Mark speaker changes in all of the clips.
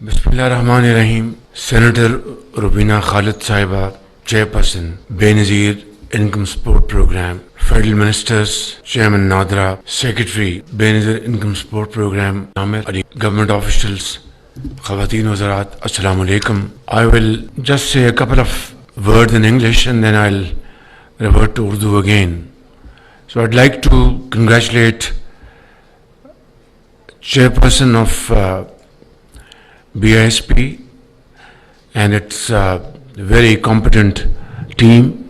Speaker 1: Bismillahirrahmanirrahim. Senator Rubina Khalid Sahiba, Chairperson, Benazir Income Support Program, Federal Ministers, Chairman Nadra, Secretary, Benazir Income Support Program, Amir Ali, Government Officials, Khawateen Wazarat, Assalamu Alaikum. I will just say a couple of words in English and then I'll revert to Urdu again. So I'd like to congratulate Chairperson of BISP and its very competent team,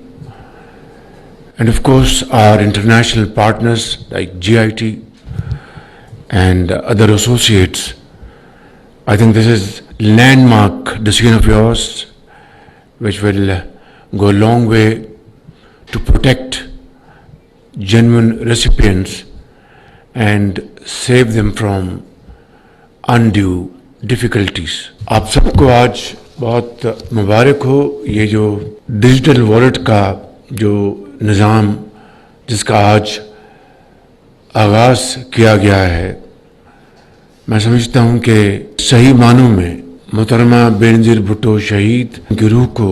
Speaker 1: and of course our international partners like GIT and other associates. I think this is landmark decision of yours which will go a long way to protect genuine recipients and save them from undue difficulties. آپ سب کو آج بہت مبارک ہو. یہ جو digital wallet کا جو نظام جس کا آج آغاز کیا گیا ہے، میں سمجھتا ہوں کہ صحیح معنوں میں محترمہ بینظیر بھٹو شہید کی روح کو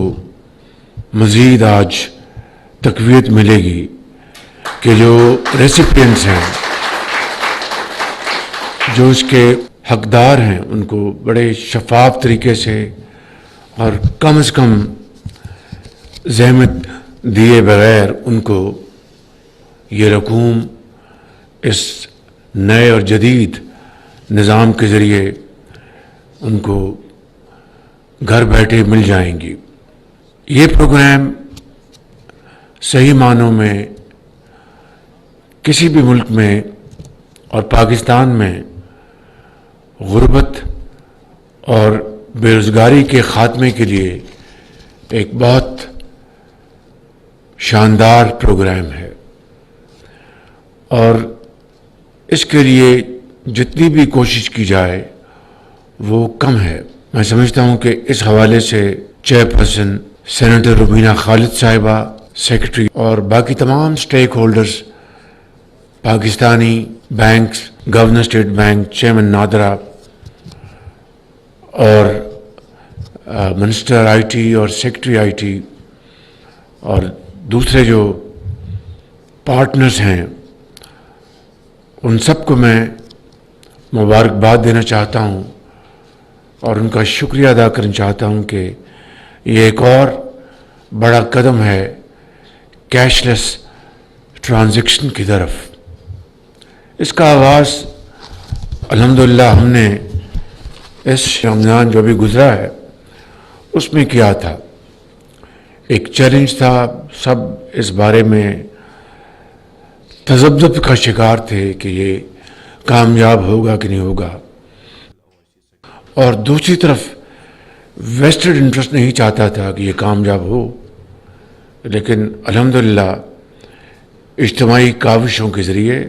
Speaker 1: مزید آج تقویت ملے گی کہ جو ریسیپینٹس ہیں، جو اس کے حقدار ہیں، ان کو بڑے شفاف طریقے سے اور کم از کم زحمت دیے بغیر ان کو یہ رقوم اس نئے اور جدید نظام کے ذریعے ان کو گھر بیٹھے مل جائیں گی. یہ پروگرام صحیح معنوں میں کسی بھی ملک میں اور پاکستان میں غربت اور بے روزگاری کے خاتمے کے لیے ایک بہت شاندار پروگرام ہے، اور اس کے لیے جتنی بھی کوشش کی جائے وہ کم ہے. میں سمجھتا ہوں کہ اس حوالے سے چیئرپرسن سینیٹر روبینہ خالد صاحبہ، سیکرٹری اور باقی تمام stake holders, Pakistani banks, governor state bank, chairman NADRA اور منسٹر آئی ٹی اور سیکرٹری آئی ٹی اور دوسرے جو پارٹنرز ہیں، ان سب کو میں مبارکباد دینا چاہتا ہوں اور ان کا شکریہ ادا کرنا چاہتا ہوں کہ یہ ایک اور بڑا قدم ہے کیش لیس ٹرانزیکشن کی طرف. اس کا آغاز الحمدللہ ہم نے اس رمضان جو ابھی گزرا ہے اس میں کیا تھا. ایک چیلنج تھا، سب اس بارے میں تذبذب کا شکار تھے کہ یہ کامیاب ہوگا کہ نہیں ہوگا، اور دوسری طرف ویسٹڈ انٹرسٹ نہیں چاہتا تھا کہ یہ کامیاب ہو. لیکن الحمدللہ اجتماعی کاوشوں کے ذریعے،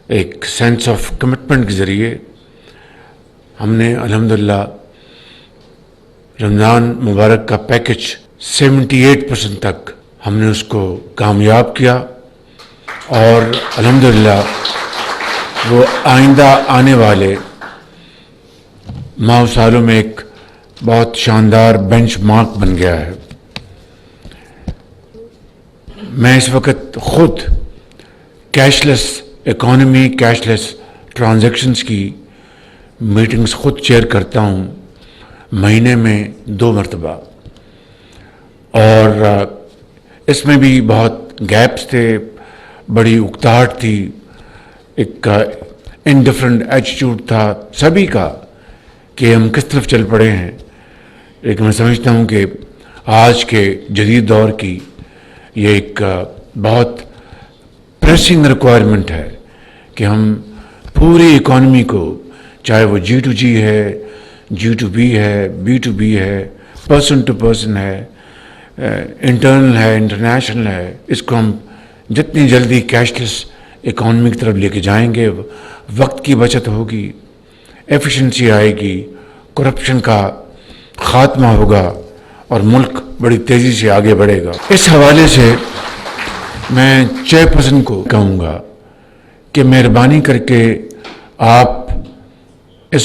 Speaker 1: ایک سینس آف کمٹمنٹ کے ذریعے ہم نے الحمدللہ رمضان مبارک کا پیکج 78% تک ہم نے اس کو کامیاب کیا، اور الحمدللہ وہ آئندہ آنے والے ماہ و سالوں میں ایک بہت شاندار بینچ مارک بن گیا ہے. میں اس وقت خود cash less economy, cash less transactions کی میٹنگز خود چیئر کرتا ہوں مہینے میں 2 مرتبہ، اور اس میں بھی بہت گیپس تھے، بڑی اکتاہٹ تھی، ایک انڈیفرنٹ ایٹیٹیوڈ تھا سبھی کا کہ ہم کس طرف چل پڑے ہیں. لیکن میں سمجھتا ہوں کہ آج کے جدید دور کی یہ ایک بہت پریسنگ ریکوائرمنٹ ہے کہ ہم پوری اکانومی کو، چاہے وہ G2G ہے، G2B ہے، B2B ہے، پرسن ٹو پرسن ہے، انٹرنل ہے، انٹرنیشنل ہے، اس کو ہم جتنی جلدی کیش لیس اکانومی کی طرف لے کے جائیں گے، وقت کی بچت ہوگی، ایفیشنسی آئے گی، کرپشن کا خاتمہ ہوگا اور ملک بڑی تیزی سے آگے بڑھے گا. اس حوالے سے میں چیئرپرسن کو کہوں گا کہ مہربانی کر کے آپ اس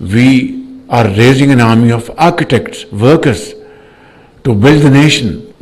Speaker 1: We are raising an army of architects, workers to build the nation.